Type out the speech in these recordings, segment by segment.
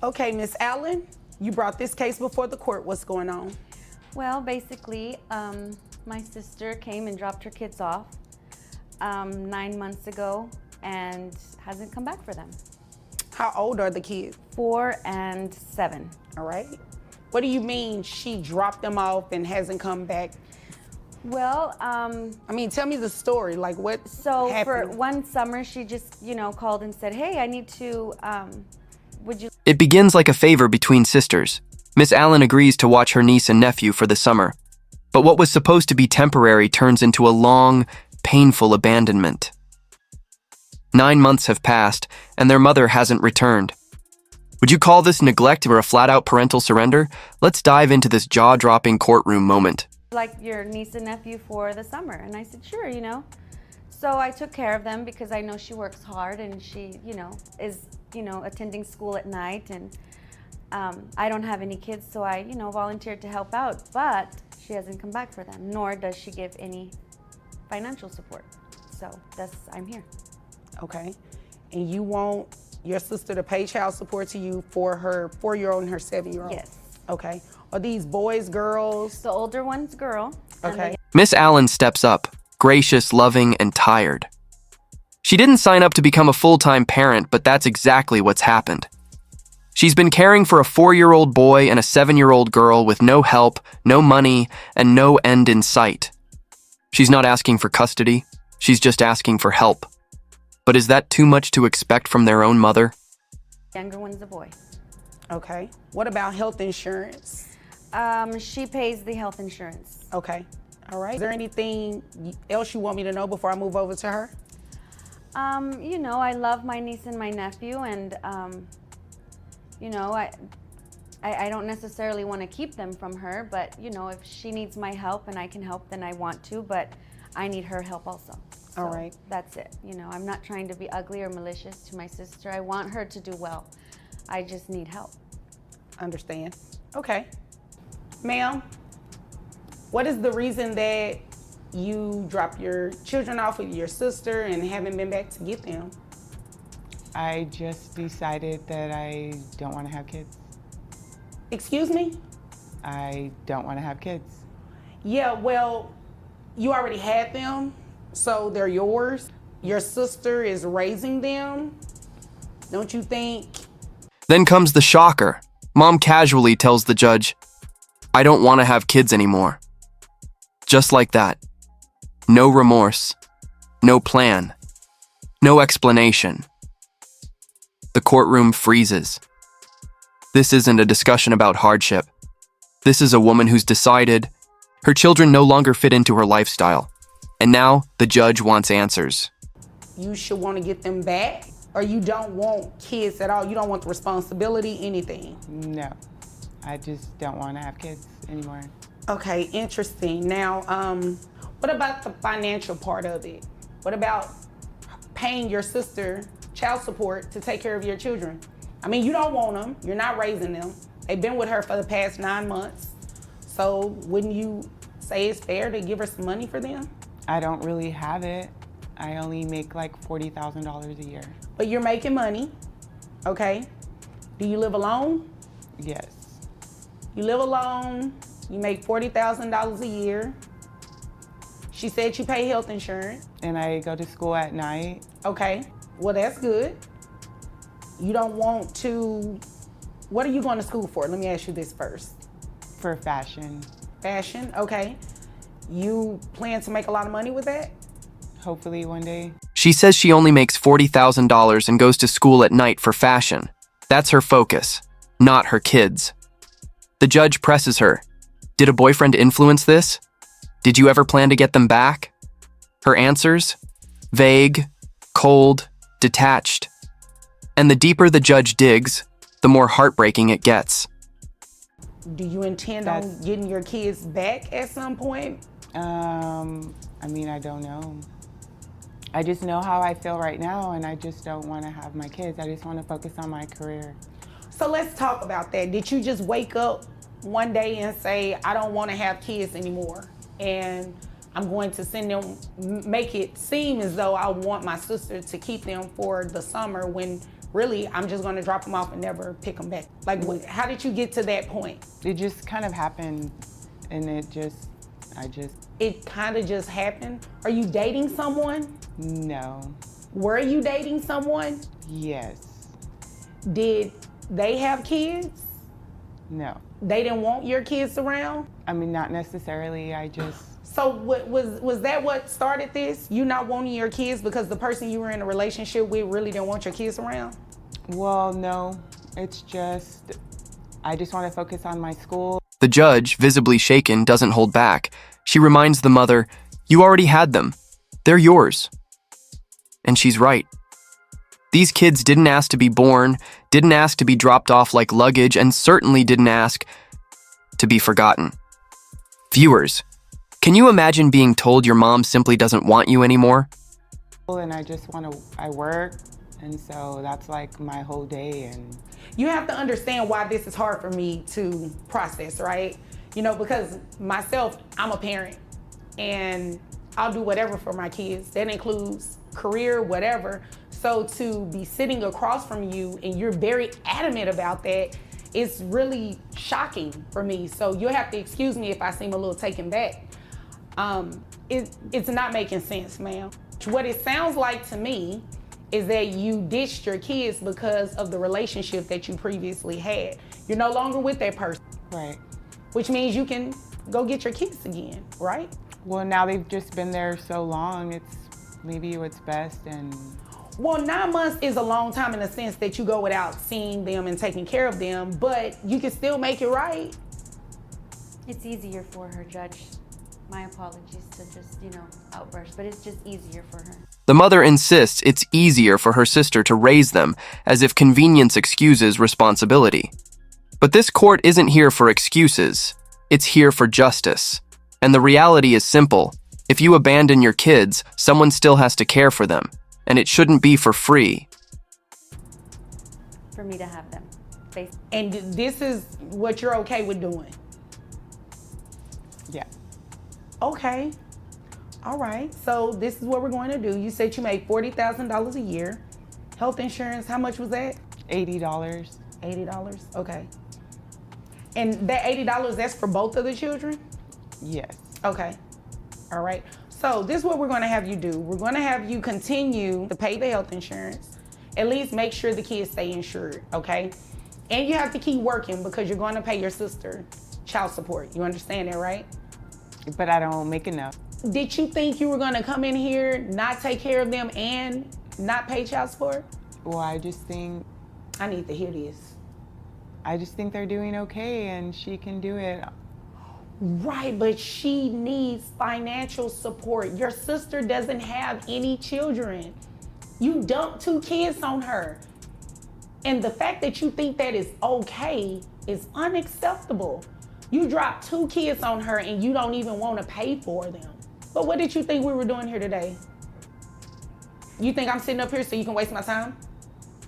Okay, Miss Allen, you brought this case before the court. What's going on? Well, basically, my sister came and dropped her kids off 9 months ago and hasn't come back for them. How old are the kids? 4 and 7. All right. What do you mean she dropped them off and hasn't come back? Well, tell me the story. Like what so happened? for one summer, she just, called and said, "Hey, I need to, would you..." It begins like a favor between sisters. Miss Allen agrees to watch her niece and nephew for the summer. But what was supposed to be temporary turns into a long, painful abandonment. 9 months have passed, and their mother hasn't returned. Would you call this neglect or a flat-out parental surrender? Let's dive into this jaw-dropping courtroom moment. "Like your niece and nephew for the summer?" And I said, "Sure, So I took care of them because I know she works hard and she, is, attending school at night, and I don't have any kids, so I, volunteered to help out, but she hasn't come back for them, nor does she give any financial support. So I'm here." Okay. And you want your sister to pay child support to you for her 4-year-old and her 7-year-old? Yes. Okay. Are these boys, girls? The older one's girl. Okay. Miss Allen steps up, gracious, loving, and tired. She didn't sign up to become a full-time parent, but that's exactly what's happened. She's been caring for a 4-year-old boy and a 7-year-old girl with no help, no money, and no end in sight. She's not asking for custody, she's just asking for help. But is that too much to expect from their own mother? Younger one's a boy. Okay. What about health insurance? She pays the health insurance. Okay. All right. Is there anything else you want me to know before I move over to her? I love my niece and my nephew, and I don't necessarily want to keep them from her, but if she needs my help and I can help, then I want to, but I need her help also. So all right. That's it. I'm not trying to be ugly or malicious to my sister. I want her to do well. I just need help. Understand. Okay. Ma'am, what is the reason that you dropped your children off with your sister and haven't been back to get them? I just decided that I don't want to have kids. Excuse me? I don't want to have kids. Yeah, well, you already had them, so they're yours. Your sister is raising them. Don't you think? Then comes the shocker. Mom casually tells the judge, "I don't want to have kids anymore." Just like that. No remorse. No plan. No explanation. The courtroom freezes. This isn't a discussion about hardship. This is a woman who's decided her children no longer fit into her lifestyle. And now the judge wants answers. You should want to get them back, or you don't want kids at all? You don't want the responsibility, anything? No, I just don't want to have kids anymore. Okay, interesting. Now, what about the financial part of it? What about paying your sister child support to take care of your children? You don't want them. You're not raising them. They've been with her for the past 9 months. So wouldn't you say it's fair to give her some money for them? I don't really have it. I only make like $40,000 a year. But you're making money, okay? Do you live alone? Yes. You live alone, you make $40,000 a year. She said you pay health insurance. And I go to school at night. Okay, well that's good. You don't want to, what are you going to school for? Let me ask you this first. For fashion. Fashion, okay. You plan to make a lot of money with that? Hopefully one day. She says she only makes $40,000 and goes to school at night for fashion. That's her focus, not her kids. The judge presses her. Did a boyfriend influence this? Did you ever plan to get them back? Her answers? Vague, cold, detached. And the deeper the judge digs, the more heartbreaking it gets. Do you intend on getting your kids back at some point? I don't know. I just know how I feel right now, and I just don't want to have my kids. I just want to focus on my career. So let's talk about that. Did you just wake up one day and say, I don't want to have kids anymore, and I'm going to send them, make it seem as though I want my sister to keep them for the summer when really, I'm just gonna drop them off and never pick them back. Like, how did you get to that point? It just kind of happened, and It kind of just happened. Are you dating someone? no. Were you dating someone? Yes. Did they have kids? No. They didn't want your kids around? I mean, not necessarily. So was that what started this? You not wanting your kids because the person you were in a relationship with really didn't want your kids around? Well, no. It's just, I just want to focus on my school. The judge, visibly shaken, doesn't hold back. She reminds the mother, "You already had them. They're yours." And she's right. These kids didn't ask to be born, didn't ask to be dropped off like luggage, and certainly didn't ask to be forgotten. Viewers, can you imagine being told your mom simply doesn't want you anymore? And I work, and so that's like my whole day. And You have to understand why this is hard for me to process, right? You know, because myself, I'm a parent, and I'll do whatever for my kids. That includes career, whatever. So to be sitting across from you and you're very adamant about that, it's really shocking for me. So you'll have to excuse me if I seem a little taken back. It's not making sense, ma'am. What it sounds like to me is that you ditched your kids because of the relationship that you previously had. You're no longer with that person. right. Which means you can go get your kids again, right? Well, now they've just been there so long, it's maybe what's best. And Well, 9 months is a long time in the sense that you go without seeing them and taking care of them, but you can still make it right. It's easier for her, Judge. My apologies to just, outburst, but it's just easier for her. The mother insists it's easier for her sister to raise them, as if convenience excuses responsibility. But this court isn't here for excuses. It's here for justice. And the reality is simple. If you abandon your kids, someone still has to care for them. And it shouldn't be for free. For me to have them. And this is what you're okay with doing. yeah. Okay. All right. So this is what we're going to do. You said you made $40,000 a year. Health insurance, how much was that? $80. $80. Okay. And that $80, that's for both of the children? Yes. Okay. All right. So this is what we're going to have you do. We're going to have you continue to pay the health insurance. At least make sure the kids stay insured, okay? And you have to keep working because you're going to pay your sister child support. You understand that, right? But I don't make enough. Did you think you were going to come in here, not take care of them, and not pay child support? Well, I just think to hear this. they're doing okay, and she can do it. Right, but she needs financial support. Your sister doesn't have any children. You dumped 2 kids on her. And the fact that you think that is okay is unacceptable. You dropped 2 kids on her and you don't even want to pay for them. But what did you think we were doing here today? You think I'm sitting up here so you can waste my time?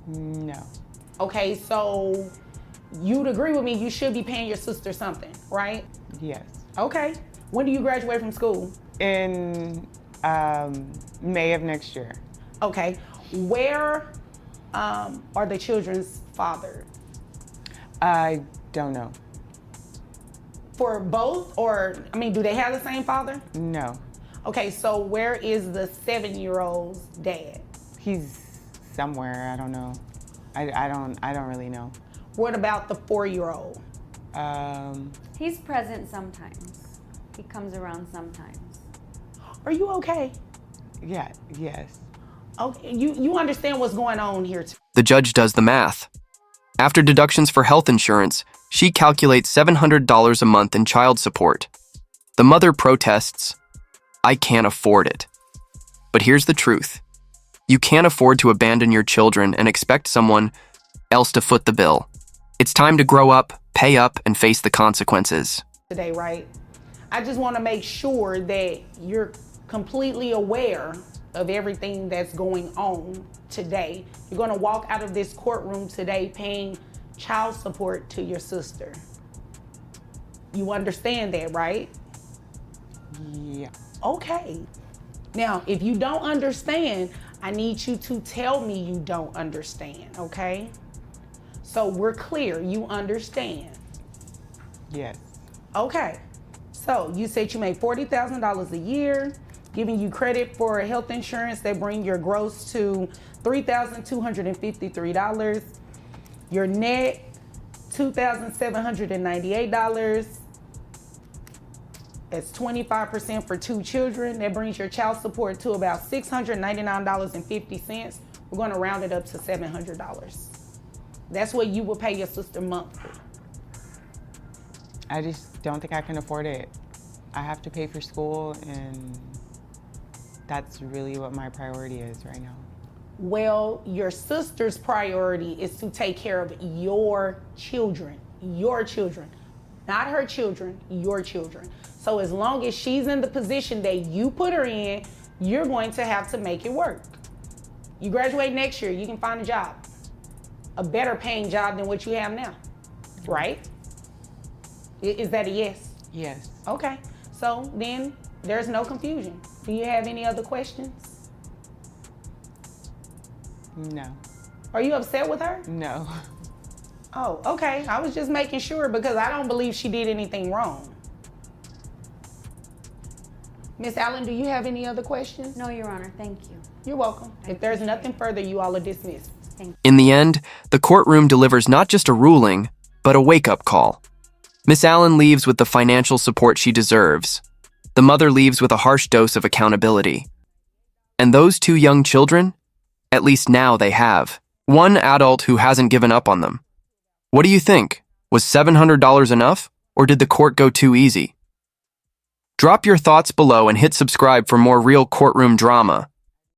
No. Okay, so you'd agree with me, you should be paying your sister something, right? Yes. Okay. When do you graduate from school? In May of next year. Okay. Where are the children's father? I don't know. For both, or, do they have the same father? No. Okay, so where is the 7-year-old's dad? He's somewhere. I don't know. I don't really know. What about the 4-year-old? He's present sometimes. He comes around sometimes. Are you okay? Yeah. Yes. Okay, you understand what's going on here too. The judge does the math. After deductions for health insurance, she calculates $700 a month in child support. The mother protests, "I can't afford it." But here's the truth. You can't afford to abandon your children and expect someone else to foot the bill. It's time to grow up, pay up, and face the consequences. Today, right? I just want to make sure that you're completely aware of everything that's going on today. You're going to walk out of this courtroom today paying child support to your sister. You understand that, right? Yeah. Okay. Now, if you don't understand, I need you to tell me you don't understand, okay? So we're clear, you understand. Yes. Okay, so you said you make $40,000 a year, giving you credit for health insurance that bring your gross to $3,253. Your net, $2,798. That's 25% for 2 children. That brings your child support to about $699.50. We're gonna round it up to $700. That's what you will pay your sister monthly. I just don't think I can afford it. I have to pay for school, and that's really what my priority is right now. Well, your sister's priority is to take care of your children, not her children, your children. So as long as she's in the position that you put her in, you're going to have to make it work. You graduate next year, you can find a job, a better paying job than what you have now, right? Is that a yes? Yes. Okay, so then there's no confusion. Do you have any other questions? No. Are you upset with her? No. Oh, okay. I was just making sure because I don't believe she did anything wrong. Miss Allen, do you have any other questions? No, Your Honor, thank you. You're welcome. If there's nothing further, you all are dismissed. In the end, the courtroom delivers not just a ruling, but a wake-up call. Miss Allen leaves with the financial support she deserves. The mother leaves with a harsh dose of accountability. And those 2 young children? At least now they have one adult who hasn't given up on them. What do you think? Was $700 enough, or did the court go too easy? Drop your thoughts below and hit subscribe for more real courtroom drama.